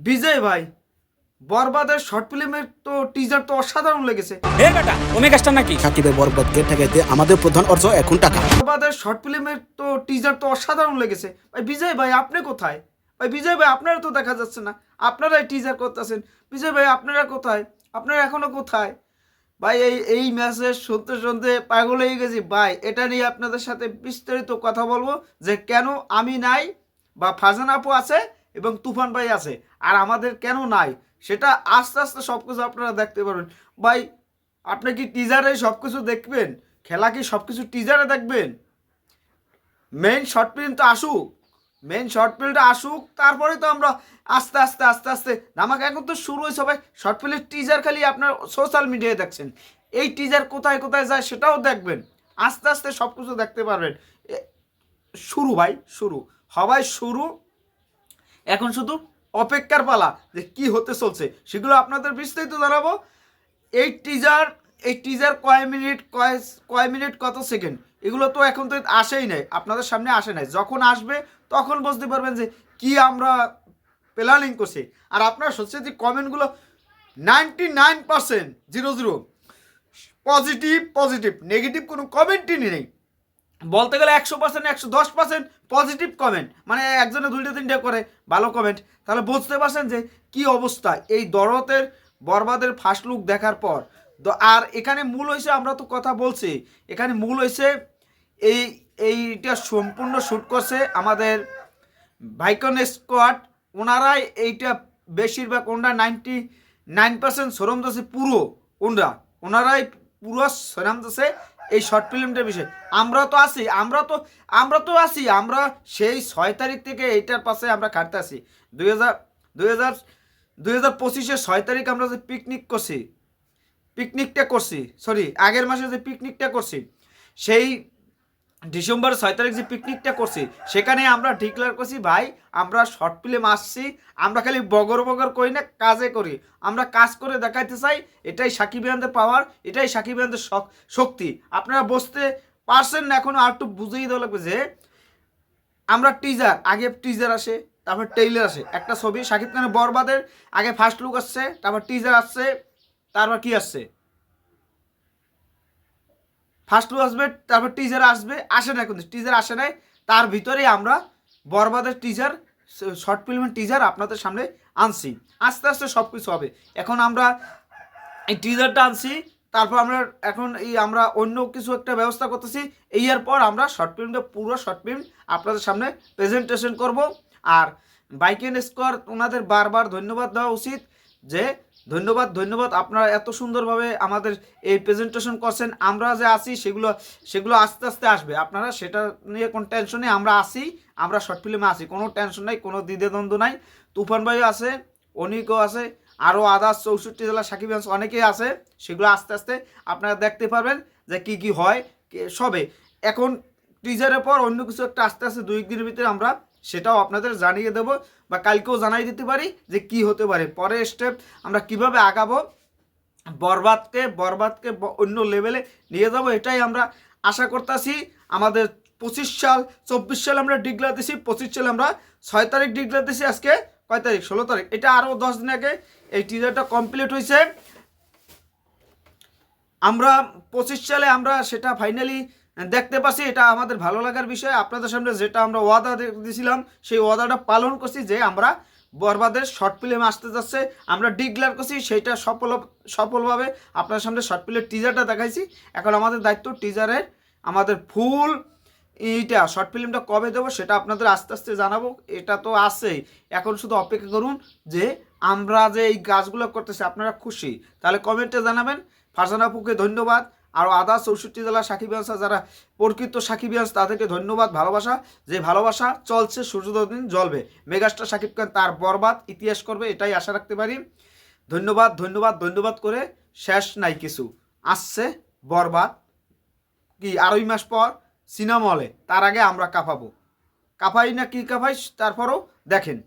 বিজয় ভাই, বরবাদের শর্ট ফিল্মের তো টিজার তো অসাধারণ লেগেছে। এ বেটা তুমি কাজটা নাকি সাকিবের বরবাদকে ঠেকাইতে আমাদের প্রধান অর্থ এখন টাকা। বরবাদের শর্ট ফিল্মের তো টিজার তো অসাধারণ লেগেছে। ভাই বিজয় ভাই আপনি কোথায়? ভাই বিজয় ভাই আপনারা তো দেখা যাচ্ছে না, আপনারাই টিজার করতেছেন। বিজয় ভাই আপনারা কোথায়? আপনারা এখনো কোথায়? ভাই এই মেসেজ শুনতে শুনতে পাগল হয়ে গেছি ভাই। এটা নিয়ে আপনাদের সাথে বিস্তারিত কথা বলবো যে কেন আমি নাই বা ফারজান আপু আছে এবং তুফান ভাই আছে আর আমাদের কেন নাই, সেটা আস্তে আস্তে সব কিছু আপনারা দেখতে পারবেন। ভাই আপনি কি টিজারে সব কিছু দেখবেন? খেলা কি সব কিছু টিজারে দেখবেন? মেইন শর্ট ফিল্ম তো আসুক, মেইন শর্ট ফিল্মটা আসুক, তারপরে তো আমরা আস্তে আস্তে আস্তে আস্তে আমাকে এখন তো শুরু হয়েছে ভাই। শর্ট ফিল্মের টিজার খালি আপনার সোশ্যাল মিডিয়ায় দেখছেন, এই টিজার কোথায় কোথায় যায় সেটাও দেখবেন। আস্তে আস্তে সব কিছু দেখতে পারবেন। শুরু ভাই, শুরু হবাই শুরু। এখন শুধু অপেক্ষার পালা যে কি হতে চলছে সেগুলো আপনাদের বিস্তারিত জানাবো। এই টিজার এই টিজার কয় মিনিট কত সেকেন্ড এগুলো তো এখন তো আসেই নাই, আপনাদের সামনে আসে নাই। যখন আসবে তখন বুঝতে পারবেন যে কি আমরা প্ল্যানিং করছি। আর আপনার হচ্ছে যে কমেন্টগুলো 99%, পজিটিভ পজিটিভ, নেগেটিভ কোনো কমেন্টই নেই। বলতে গেলে 100%, 110% পজিটিভ কমেন্ট, মানে একজনে দুইটা তিনটা করে ভালো কমেন্ট। তাহলে বুঝতে পারছেন যে কি অবস্থা এই দরদের বরবাদের ফার্স্ট লুক দেখার পর। আর এখানে মূল হয়েছে, আমরা তো কথা বলছি, এখানে মূল হয়েছে এই এইটা সম্পূর্ণ শ্যুট করছে আমাদের ভাইকন স্কোয়াড। ওনারাই এইটা বেশিরভাগ, ওনারা 99% শ্রম দিচ্ছে পুরো, ওনারাই পুরো শ্রম দিচ্ছে এই শর্ট ফিল্মটার বিষয়ে। আমরা তো আছি, আমরা সেই 6 তারিখ থেকে এইটার পাশে আমরা খাটতে আছি। 2025 6 তারিখ আমরা যে পিকনিকটা করছি, সরি আগের মাসে যে পিকনিকটা করছি, সেই ডিসেম্বর 6 তারিখ যে পিকনিকটা করছি সেখানে আমরা ডিক্লেয়ার করছি ভাই আমরা শর্ট ফিল্ম আসছি। আমরা খালি বগর বগর করি না, কাজে করি। আমরা কাজ করে দেখাইতে চাই, এটাই সাকিবিয়ানদের পাওয়ার, এটাই সাকিবিয়ানদের শক্তি। আপনারা বুঝতে পারছেন না? এখন আর একটু বুঝেই দেওয়া লাগবে যে আমরা আগে টিজার আসে, তারপর ট্রেইলার আসে। একটা ছবি শাকিব খানের বরবাদের আগে ফার্স্ট লুক আসছে, তারপর টিজার আসছে, তারপর কি আসছে, ফার্স্ট লুক আসবে, তারপর টিজার আসবে। আসে না, কিন্তু টিজার আসে নাই। তার ভিতরেই আমরা বরবাদের টিজার, শর্ট ফিল্মের টিজার আপনাদের সামনে আনছি। আস্তে আস্তে সব কিছু হবে। এখন আমরা এই টিজারটা আনছি, তারপর আমরা এখন আমরা অন্য কিছু একটা ব্যবস্থা করতেছি। এর পর আমরা শর্ট ফিল্মটা, পুরো শর্ট ফিল্ম আপনাদের সামনে প্রেজেন্টেশন করব। আর বাইকেন স্কোয়ার ওনাদের বারবার ধন্যবাদ দেওয়া উচিত যে ধন্যবাদ আপনারা এত সুন্দরভাবে আমাদের এই প্রেজেন্টেশন করছেন। আমরা যে আসি সেগুলো আস্তে আস্তে আসবে, আপনারা সেটা নিয়ে কোনো টেনশন নেই। আমরা আসি, আমরা শর্ট ফিল্মে আসি, কোনো টেনশন নাই, কোনো দ্বিধাদ্বন্দ্ব নাই। তুফান ভাইও আছে, অনিকও আছে, আরও আদার্স 64 জেলা সাকিবিয়ানস অনেকেই আছে। সেগুলো আস্তে আস্তে আপনারা দেখতে পারবেন যে কি কি হয় সবে। এখন টিজারের পর অন্য কিছু একটা আস্তে আস্তে 2 দিনের ভিতরে আমরা সেটাও আপনাদের জানিয়ে দেব, বা কালকেও জানাই দিতে পারি যে কি হতে পারে পরের স্টেপ, আমরা কিভাবে আগাবো, বরবাদকে অন্য লেভেলে নিয়ে যাব, এটাই আমরা আশা করতেছি। আমাদের 24 সাল আমরা ডিক্লেয়ার দিছি, 25 সালে আমরা 6 তারিখ ডিক্লেয়ার দিছি। আজকে কয় তারিখ? 16 তারিখ। এটা আরও 10 দিন আগে এই টিজারটা কমপ্লিট হয়েছে। আমরা 25 সালে আমরা সেটা ফাইনালি দেখতে পাচ্ছি। এটা আমাদের ভালো লাগার বিষয়। আপনাদের সামনে যেটা আমরা ওয়াদা দিয়েছিলাম সেই ওয়াদাটা পালন করছি যে আমরা বরবাদের শর্ট ফিল্ম আসতে যাচ্ছে, আমরা ডিক্লেয়ার করছি। সেইটা সফলভাবে আপনার সামনে শর্ট ফিল্মের টিজারটা দেখাইছি। এখন আমাদের দায়িত্ব টিজারের আমাদের ফুল এইটা শর্ট ফিল্মটা কবে দেবো সেটা আপনাদের আস্তে আস্তে জানাবো। এটা তো আছেই, এখন শুধু অপেক্ষা করুন যে আমরা যে এই কাজগুলো করতেছি আপনারা খুশি, তাহলে কমেন্টে জানাবেন। ফারজান আপুকে ধন্যবাদ, আরও আদার্স 64 জেলা সাকিবিয়ান্স যারা প্রকৃত সাকিবিয়ান্স তাদেরকে ধন্যবাদ, ভালোবাসা। যে ভালোবাসা চলছে সূর্যোদয় জ্বলবে। মেগাস্টার সাকিব খান তার বরবাদ ইতিহাস করবে, এটাই আশা রাখতে পারি। ধন্যবাদ করে শেষ নাই কিছু। আসছে বরবাদ, কি 2.5 মাস পর সিনেমা হলে, তার আগে আমরা কাঁপাই না কি কাঁপাই, তারপরও দেখেন।